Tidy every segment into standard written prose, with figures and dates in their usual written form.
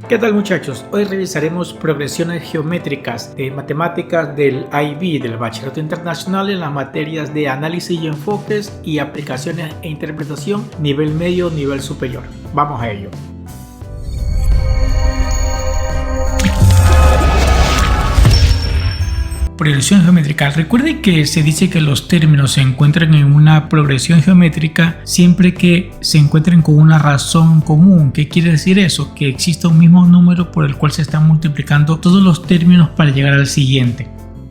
¿Qué tal muchachos? Hoy revisaremos progresiones geométricas de matemáticas del IB, del Bachillerato Internacional, en las materias de análisis y enfoques y aplicaciones e interpretación nivel medio, nivel superior. Vamos a ello. Progresión geométrica. Recuerde que se dice que los términos se encuentran en una progresión geométrica siempre que se encuentren con una razón común. ¿Qué quiere decir eso? Que exista un mismo número por el cual se están multiplicando todos los términos para llegar al siguiente.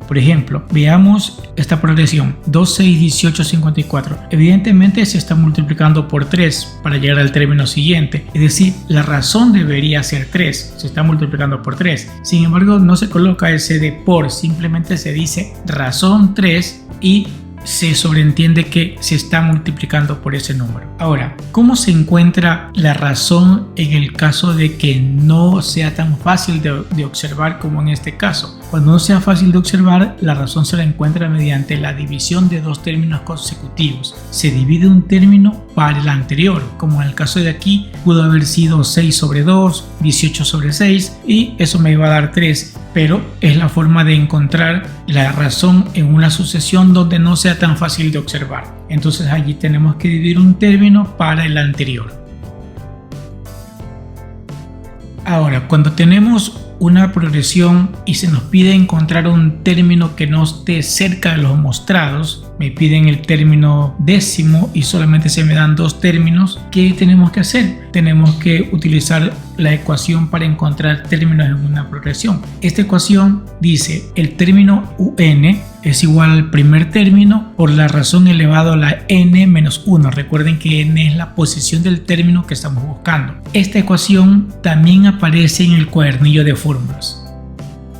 Por ejemplo, veamos esta progresión 2, 6, 18, 54. Evidentemente se está multiplicando por 3 para llegar al término siguiente. Es decir, la razón debería ser 3. Se está multiplicando por 3. Sin embargo, no se coloca ese de por. Simplemente se dice razón 3 y se sobreentiende que se está multiplicando por ese número. Ahora, ¿cómo se encuentra la razón en el caso de que no sea tan fácil de observar como en este caso? Cuando no sea fácil de observar, la razón se la encuentra mediante la división de dos términos consecutivos. Se divide un término para el anterior, como en el caso de aquí pudo haber sido 6 sobre 2, 18 sobre 6 y eso me iba a dar 3, pero es la forma de encontrar la razón en una sucesión donde no sea tan fácil de observar. Entonces allí tenemos que dividir un término para el anterior. Ahora, cuando tenemos una progresión y se nos pide encontrar un término que no esté cerca de los mostrados, me piden el término décimo y solamente se me dan dos términos, ¿qué tenemos que hacer? Tenemos que utilizar la ecuación para encontrar términos en una progresión. Esta ecuación dice el término UN es igual al primer término por la razón elevado a la n menos 1. Recuerden que n es la posición del término que estamos buscando. Esta ecuación también aparece en el cuadernillo de fórmulas.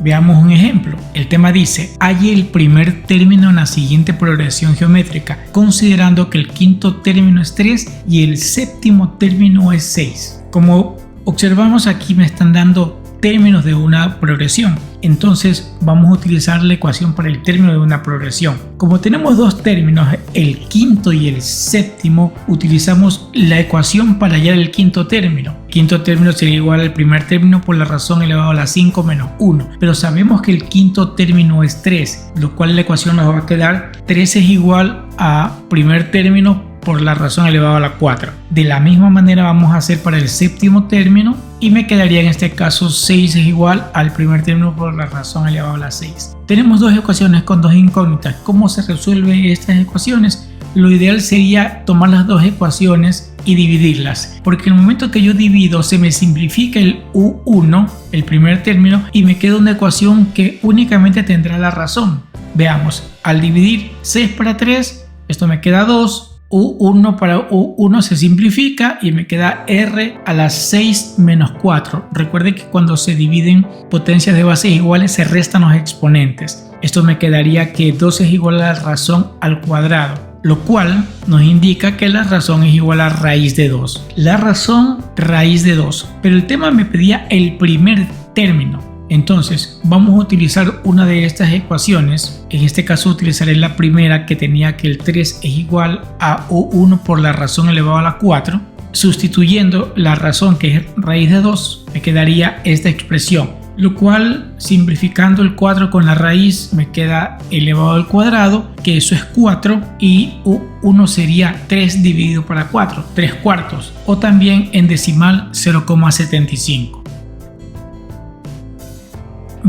Veamos un ejemplo. El tema dice: halle el primer término en la siguiente progresión geométrica, considerando que el quinto término es 3 y el séptimo término es 6. Como observamos aquí me están dando términos de una progresión. Entonces vamos a utilizar la ecuación para el término de una progresión. Como tenemos dos términos, el quinto y el séptimo, utilizamos la ecuación para hallar el quinto término. El quinto término sería igual al primer término por la razón elevado a la 5 menos 1. Pero sabemos que el quinto término es 3, lo cual la ecuación nos va a quedar 3 es igual a primer término por la razón elevada a la 4. De la misma manera vamos a hacer para el séptimo término y me quedaría en este caso 6 es igual al primer término por la razón elevada a la 6. Tenemos dos ecuaciones con dos incógnitas. ¿Cómo se resuelven estas ecuaciones? Lo ideal sería tomar las dos ecuaciones y dividirlas, porque en el momento que yo divido se me simplifica el U1, el primer término, y me queda una ecuación que únicamente tendrá la razón. Veamos, al dividir 6 para 3, esto me queda 2. U1 para U1 se simplifica y me queda R a la 6 menos 4. Recuerden que cuando se dividen potencias de bases iguales se restan los exponentes. Esto me quedaría que 2 es igual a la razón al cuadrado, lo cual nos indica que la razón es igual a raíz de 2. La razón raíz de 2. Pero el tema me pedía el primer término. Entonces vamos a utilizar una de estas ecuaciones. En este caso utilizaré la primera, que tenía que el 3 es igual a U1 por la razón elevada a la 4. Sustituyendo la razón, que es raíz de 2, me quedaría esta expresión, lo cual simplificando el 4 con la raíz me queda elevado al cuadrado, que eso es 4, y U1 sería 3 dividido para 4, 3 cuartos, o también en decimal 0,75.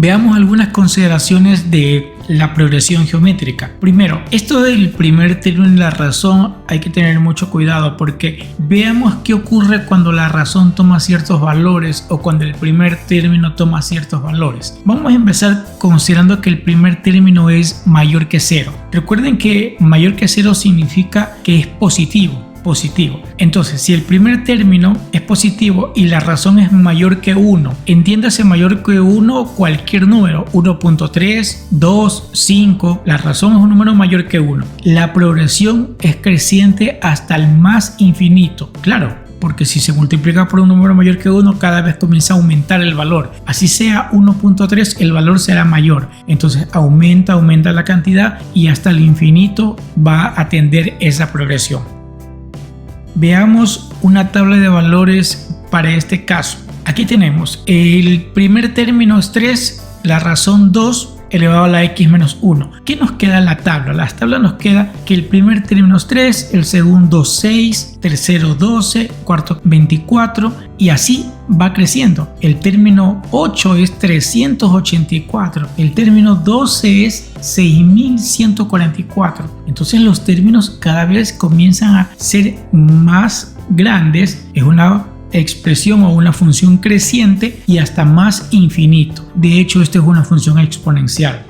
Veamos algunas consideraciones de la progresión geométrica. Primero, esto del primer término y la razón hay que tener mucho cuidado, porque veamos qué ocurre cuando la razón toma ciertos valores o cuando el primer término toma ciertos valores. Vamos a empezar considerando que el primer término es mayor que 0. Recuerden que mayor que 0 significa que es positivo. Entonces, si el primer término es positivo y la razón es mayor que 1, entiéndase mayor que 1 cualquier número, 1.3, 2, 5, la razón es un número mayor que 1. La progresión es creciente hasta el más infinito, claro, porque si se multiplica por un número mayor que 1, cada vez comienza a aumentar el valor. Así sea 1.3, el valor será mayor. Entonces aumenta la cantidad y hasta el infinito va a tender esa progresión. Veamos una tabla de valores para este caso. Aquí tenemos el primer término es 3, la razón 2 elevado a la x menos 1. ¿Qué nos queda en la tabla? La tabla nos queda que el primer término es 3, el segundo 6, tercero 12, cuarto 24 y así va creciendo. El término 8 es 384, el término 12 es 6144. Entonces los términos cada vez comienzan a ser más grandes. Es una expresión o una función creciente y hasta más infinito. De hecho, esto es una función exponencial.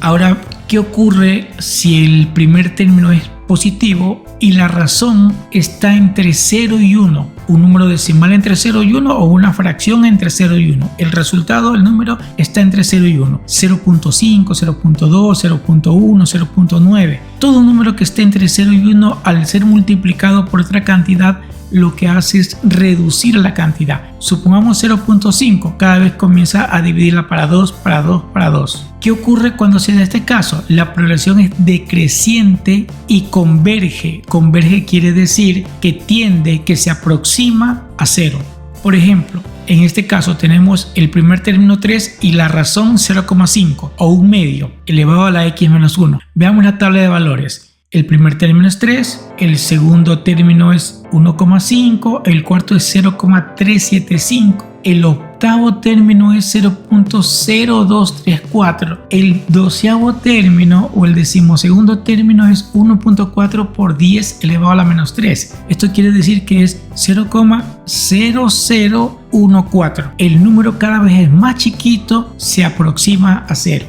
Ahora, ¿qué ocurre si el primer término es positivo y la razón está entre 0 y 1? Un número decimal entre 0 y 1 o una fracción entre 0 y 1. El resultado del número está entre 0 y 1. 0.5, 0.2, 0.1, 0.9. Todo número que esté entre 0 y 1 al ser multiplicado por otra cantidad lo que hace es reducir la cantidad. Supongamos 0.5, cada vez comienza a dividirla para 2, para 2, para 2. ¿Qué ocurre cuando se da este caso? La progresión es decreciente y converge. Converge quiere decir que tiende, que se aproxima a 0. Por ejemplo, en este caso tenemos el primer término 3 y la razón 0,5 o un medio elevado a la x menos 1. Veamos la tabla de valores. El primer término es 3, el segundo término es 1,5, el cuarto es 0,375, el octavo término es 0.0234, el doceavo término o el decimosegundo término es 1.4 por 10 elevado a la menos 3. Esto quiere decir que es 0,0014. El número cada vez es más chiquito, se aproxima a 0.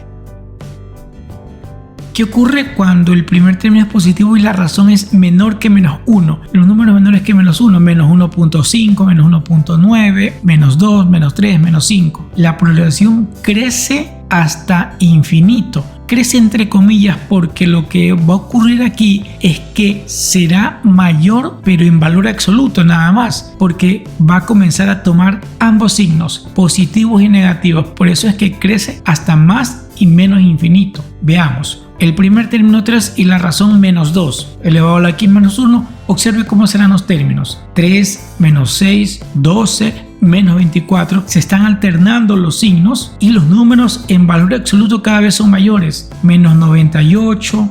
¿Qué ocurre cuando el primer término es positivo y la razón es menor que menos 1? Los números menores que menos 1, menos 1.5, menos 1.9, menos 2, menos 3, menos 5. La progresión crece hasta infinito. Crece entre comillas porque lo que va a ocurrir aquí es que será mayor pero en valor absoluto nada más, porque va a comenzar a tomar ambos signos, positivos y negativos. Por eso es que crece hasta más y menos infinito. Veamos. El primer término 3 y la razón menos 2 elevado a la x menos 1. Observe cómo serán los términos. 3, menos 6, 12, menos 24. Se están alternando los signos y los números en valor absoluto cada vez son mayores. Menos 98,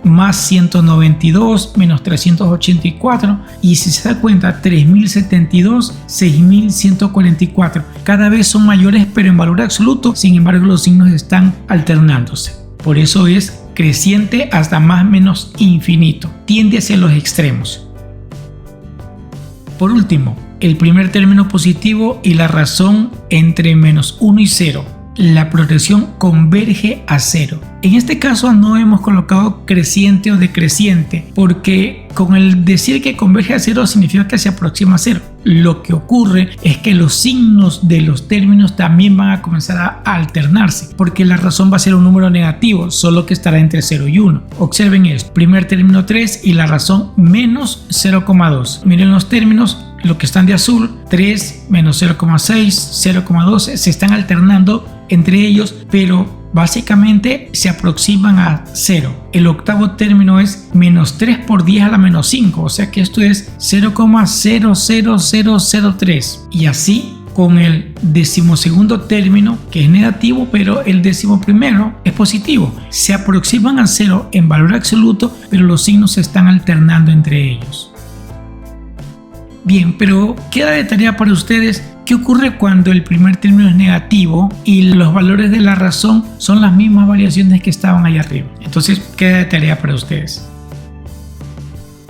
más 192, menos 384 y si se da cuenta 3072, 6144. Cada vez son mayores pero en valor absoluto, sin embargo los signos están alternándose. Por eso es creciente hasta más o menos infinito, tiende hacia los extremos. Por último, el primer término positivo y la razón entre menos 1 y 0. La progresión converge a 0. En este caso no hemos colocado creciente o decreciente porque con el decir que converge a 0 significa que se aproxima a 0. Lo que ocurre es que los signos de los términos también van a comenzar a alternarse porque la razón va a ser un número negativo, solo que estará entre 0 y 1. Observen esto, primer término 3 y la razón menos 0,2. Miren los términos, lo que están de azul, 3, menos 0,6, 0,12, se están alternando entre ellos, pero básicamente se aproximan a 0. El octavo término es menos 3 por 10 a la menos 5, o sea que esto es 0,00003. Y así con el decimosegundo término, que es negativo, pero el decimoprimero es positivo. Se aproximan a 0 en valor absoluto, pero los signos se están alternando entre ellos. Bien, pero queda de tarea para ustedes qué ocurre cuando el primer término es negativo y los valores de la razón son las mismas variaciones que estaban ahí arriba. Entonces queda de tarea para ustedes.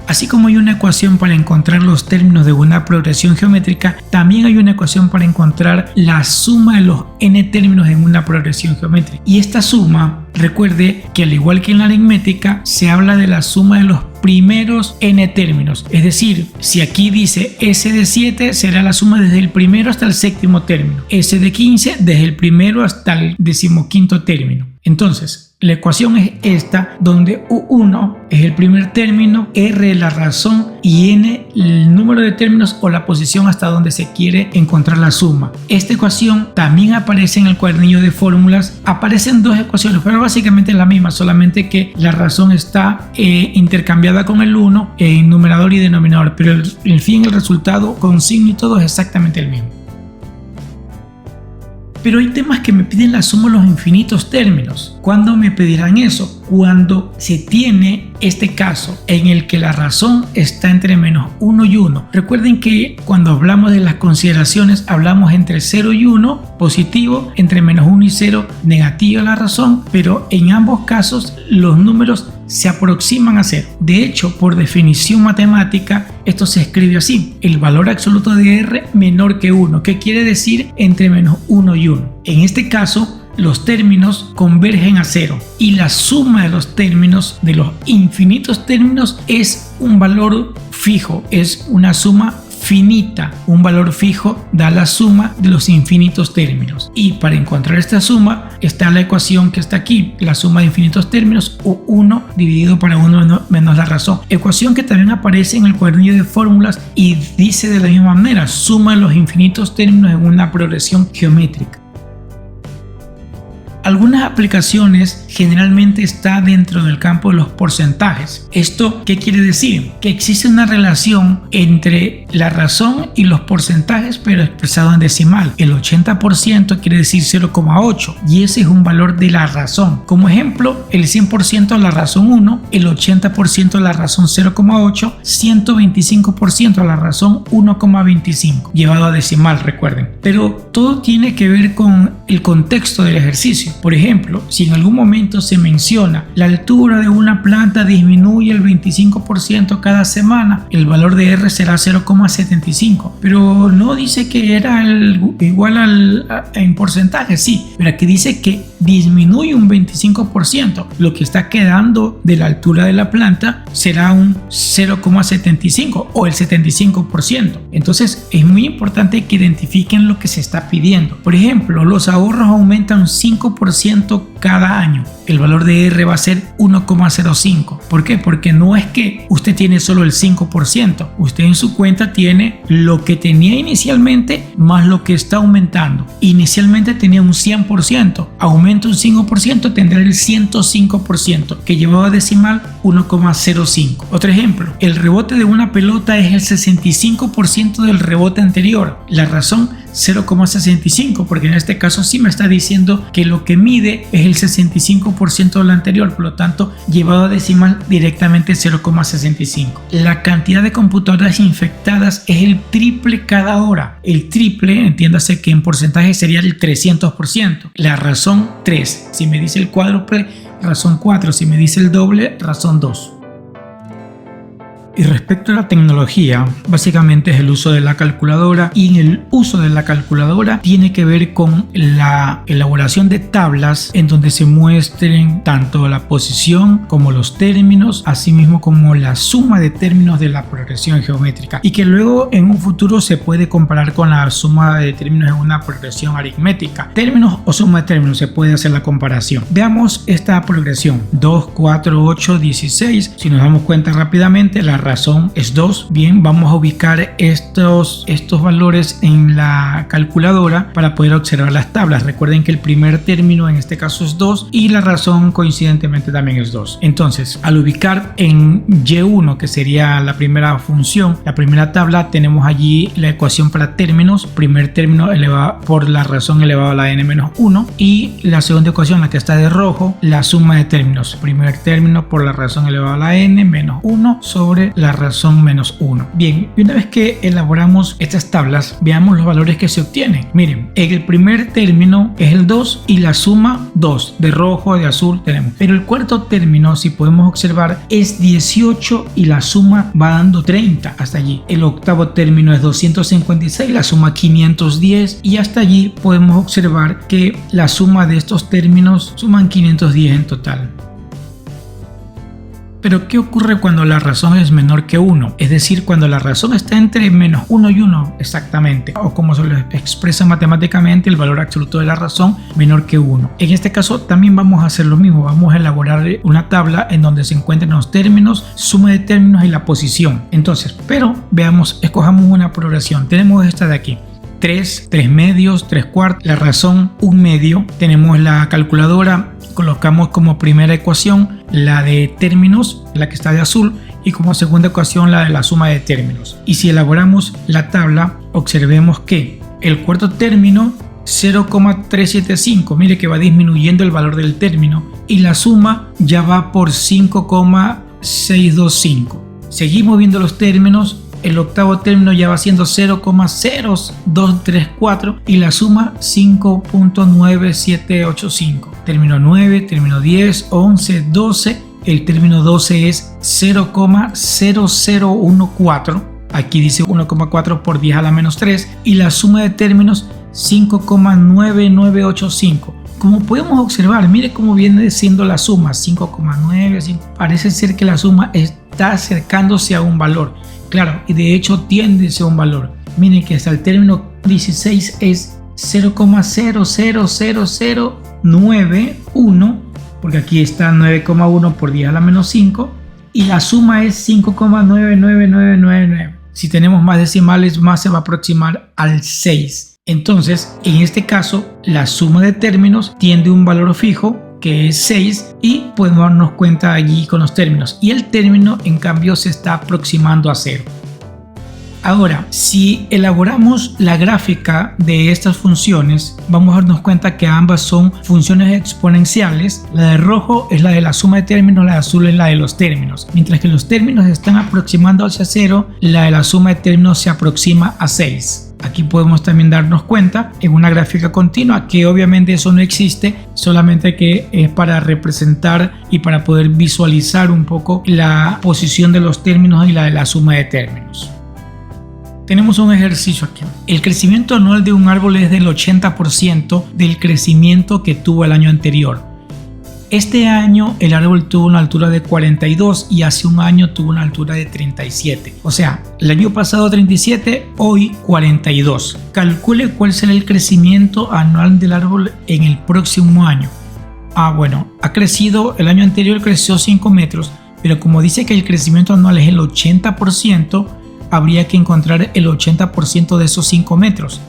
Así como hay una ecuación para encontrar los términos de una progresión geométrica, también hay una ecuación para encontrar la suma de los n términos en una progresión geométrica. Y esta suma, recuerde que al igual que en la aritmética, se habla de la suma de los primeros n términos. Es decir, si aquí dice s de 7, será la suma desde el primero hasta el séptimo término. S de 15 desde el primero hasta el decimoquinto término. Entonces, La ecuación es esta, donde U1 es el primer término, R es la razón y N el número de términos o la posición hasta donde se quiere encontrar la suma. Esta ecuación también aparece en el cuadernillo de fórmulas. Aparecen dos ecuaciones, pero básicamente es la misma, solamente que la razón está intercambiada con el 1 en numerador y denominador, pero el fin, el resultado con signo y todo es exactamente el mismo. Pero hay temas que me piden la suma de los infinitos términos. ¿Cuándo me pedirán eso? Cuando se tiene este caso en el que la razón está entre menos 1 y 1. Recuerden que cuando hablamos de las consideraciones hablamos entre 0 y 1 positivo, entre menos 1 y 0 negativa la razón, pero en ambos casos los números se aproximan a 0. De hecho, por definición matemática, esto se escribe así: el valor absoluto de R menor que 1, que quiere decir entre menos 1 y 1. En este caso, los términos convergen a 0 y la suma de los términos, de los infinitos términos, es un valor fijo, es una suma finita. Un valor fijo da la suma de los infinitos términos, y para encontrar esta suma está la ecuación que está aquí, la suma de infinitos términos, U1 dividido para 1 menos la razón, ecuación que también aparece en el cuadernillo de fórmulas y dice de la misma manera: suma los infinitos términos en una progresión geométrica. Algunas aplicaciones generalmente está dentro del campo de los porcentajes. ¿Esto qué quiere decir? Que existe una relación entre la razón y los porcentajes, pero expresado en decimal. El 80% quiere decir 0,8 y ese es un valor de la razón. Como ejemplo, el 100% a la razón 1, el 80% a la razón 0,8, 125% a la razón 1,25, llevado a decimal, recuerden. Pero todo tiene que ver con el contexto del ejercicio. Por ejemplo, si en algún momento se menciona la altura de una planta disminuye el 25% cada semana, el valor de R será 0,75, pero no dice que era igual en porcentaje, sí, pero aquí dice que disminuye un 25%, lo que está quedando de la altura de la planta será un 0,75 o el 75%. Entonces es muy importante que identifiquen lo que se está pidiendo. Por ejemplo, los ahorros aumentan un 5% cada año. El valor de R va a ser 1,05. ¿Por qué? Porque no es que usted tiene solo el 5%. Usted en su cuenta tiene lo que tenía inicialmente más lo que está aumentando. Inicialmente tenía un 100%. Aumenta un 5%, tendrá el 105%, que llevaba a decimal 1,05. Otro ejemplo, el rebote de una pelota es el 65% del rebote anterior. La razón 0,65, porque en este caso sí me está diciendo que lo que mide es el 65% de lo anterior, por lo tanto llevado a decimal directamente 0,65. La cantidad de computadoras infectadas es el triple cada hora. El triple, entiéndase que en porcentaje sería el 300%. La razón 3, si me dice el cuádruple, razón 4, si me dice el doble, razón 2. Y respecto a la tecnología, básicamente es el uso de la calculadora, y en el uso de la calculadora tiene que ver con la elaboración de tablas en donde se muestren tanto la posición como los términos, así mismo como la suma de términos de la progresión geométrica, y que luego en un futuro se puede comparar con la suma de términos en una progresión aritmética. Términos o suma de términos, se puede hacer la comparación. Veamos esta progresión: 2, 4, 8, 16. Si nos damos cuenta rápidamente, la razón es 2. Bien, vamos a ubicar estos valores en la calculadora para poder observar las tablas. Recuerden que el primer término en este caso es 2 y la razón coincidentemente también es 2. Entonces, al ubicar en Y1, que sería la primera función, la primera tabla, tenemos allí la ecuación para términos: primer término elevado por la razón elevado a la n-1, y la segunda ecuación, la que está de rojo, la suma de términos: primer término por la razón elevado a la n-1 sobre la razón menos 1. Bien, y una vez que elaboramos estas tablas, veamos los valores que se obtienen. Miren, en el primer término es el 2 y la suma 2, de rojo, de azul tenemos. Pero el cuarto término, si podemos observar, es 18 y la suma va dando 30 hasta allí. El octavo término es 256, la suma 510, y hasta allí podemos observar que la suma de estos términos suman 510 en total. Pero ¿qué ocurre cuando la razón es menor que 1? Es decir, cuando la razón está entre menos 1 y 1 exactamente, o como se lo expresa matemáticamente, el valor absoluto de la razón menor que 1. En este caso también vamos a hacer lo mismo, vamos a elaborar una tabla en donde se encuentren los términos, suma de términos y la posición. Entonces, pero veamos, escojamos una progresión. Tenemos esta de aquí. 3 medios, 3 cuartos, la razón 1 medio. Tenemos la calculadora, colocamos como primera ecuación la de términos, la que está de azul, y como segunda ecuación la de la suma de términos. Y si elaboramos la tabla, observemos que el cuarto término 0,375, mire que va disminuyendo el valor del término, y la suma ya va por 5,625. Seguimos viendo los términos. El octavo término ya va siendo 0,0234 y la suma 5.9785. Término 9, término 10, 11, 12. El término 12 es 0,0014. Aquí dice 1,4 por 10 a la menos 3. Y la suma de términos 5,9985. Como podemos observar, mire cómo viene siendo la suma 5,9. Parece ser que la suma está acercándose a un valor. Claro, y de hecho tiende a un valor. Miren que hasta el término 16 es 0,000091, porque aquí está 9,1 por 10 a la menos 5, y la suma es 5,99999. Si tenemos más decimales, más se va a aproximar al 6. Entonces, en este caso, la suma de términos tiende a un valor fijo, que es 6, y podemos darnos cuenta allí con los términos, y el término en cambio se está aproximando a 0. Ahora, si elaboramos la gráfica de estas funciones, vamos a darnos cuenta que ambas son funciones exponenciales. La de rojo es la de la suma de términos, la de azul es la de los términos. Mientras que los términos se están aproximando hacia 0, la de la suma de términos se aproxima a 6. Aquí podemos también darnos cuenta en una gráfica continua que obviamente eso no existe, solamente que es para representar y para poder visualizar un poco la posición de los términos y la de la suma de términos. Tenemos un ejercicio aquí. El crecimiento anual de un árbol es del 80% del crecimiento que tuvo el año anterior. Este año el árbol tuvo una altura de 42 y hace un año tuvo una altura de 37. O sea, el año pasado 37, hoy 42. Calcule cuál será el crecimiento anual del árbol en el próximo año. Bueno, ha crecido, el año anterior creció 5 metros, pero como dice que el crecimiento anual es el 80%, habría que encontrar el 80% de esos 5 metros.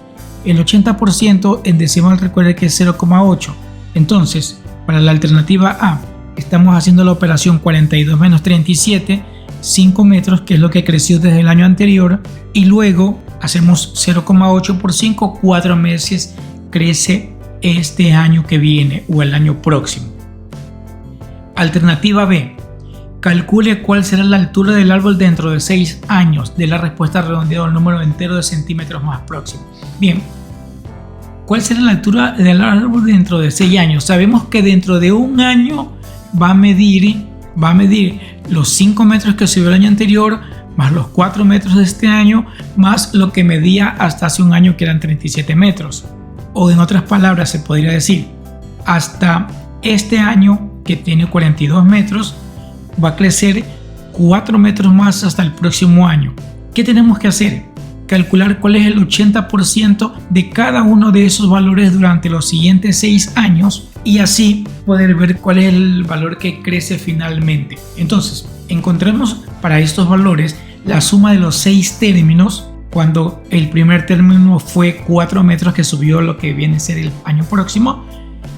El 80% en decimal recuerde que es 0,8. Entonces, para la alternativa A, estamos haciendo la operación 42 menos 37, 5 metros, que es lo que creció desde el año anterior, y luego hacemos 0,8 por 5, 4 meses crece este año que viene o el año próximo. Alternativa B, calcule cuál será la altura del árbol dentro de 6 años. De la respuesta redondeada al número entero de centímetros más próximo. Bien, ¿cuál será la altura del árbol dentro de 6 años? Sabemos que dentro de un año va a medir los 5 metros que subió el año anterior, más los 4 metros de este año, más lo que medía hasta hace un año, que eran 37 metros. O en otras palabras se podría decir, hasta este año que tiene 42 metros, va a crecer 4 metros más hasta el próximo año. ¿Qué tenemos que hacer? Calcular cuál es el 80% de cada uno de esos valores durante los siguientes 6 años y así poder ver cuál es el valor que crece finalmente. Entonces, encontremos para estos valores la suma de los 6 términos, cuando el primer término fue 4 metros que subió lo que viene a ser el año próximo,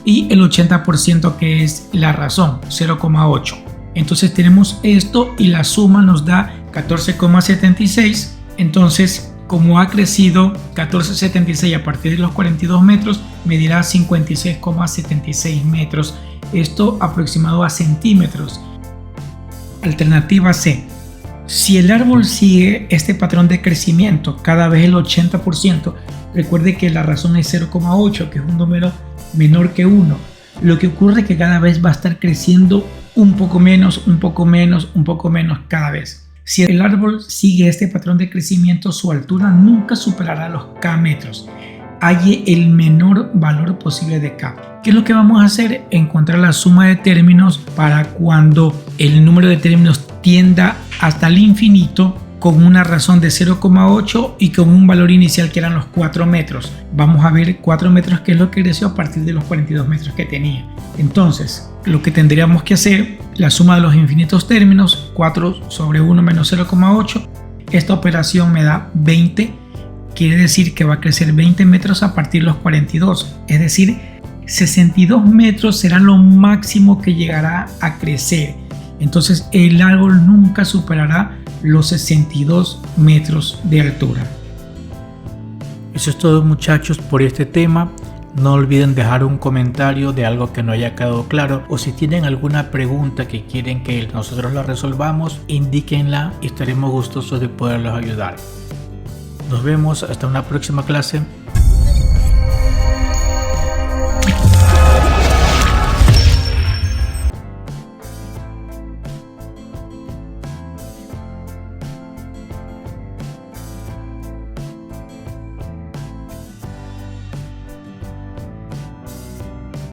y el 80% que es la razón, 0,8. Entonces tenemos esto y la suma nos da 14,76. Entonces, como ha crecido 14,76 a partir de los 42 metros, medirá 56,76 metros. Esto aproximado a centímetros. Alternativa C. Si el árbol sigue este patrón de crecimiento, cada vez el 80%, recuerde que la razón es 0,8, que es un número menor que 1. Lo que ocurre es que cada vez va a estar creciendo un poco menos, un poco menos, un poco menos cada vez. Si el árbol sigue este patrón de crecimiento, su altura nunca superará los K metros. Halle el menor valor posible de K. ¿Qué es lo que vamos a hacer? Encontrar la suma de términos para cuando el número de términos tienda hasta el infinito con una razón de 0,8 y con un valor inicial que eran los 4 metros. Vamos a ver 4 metros, que es lo que creció a partir de los 42 metros que tenía. Entonces, lo que tendríamos que hacer, la suma de los infinitos términos, 4 sobre 1 menos 0,8. Esta operación me da 20, quiere decir que va a crecer 20 metros a partir de los 42. Es decir, 62 metros será lo máximo que llegará a crecer. Entonces, el árbol nunca superará los 62 metros de altura. Eso es todo, muchachos, por este tema. No olviden dejar un comentario de algo que no haya quedado claro, o si tienen alguna pregunta que quieren que nosotros la resolvamos, indíquenla y estaremos gustosos de poderlos ayudar. Nos vemos hasta una próxima clase.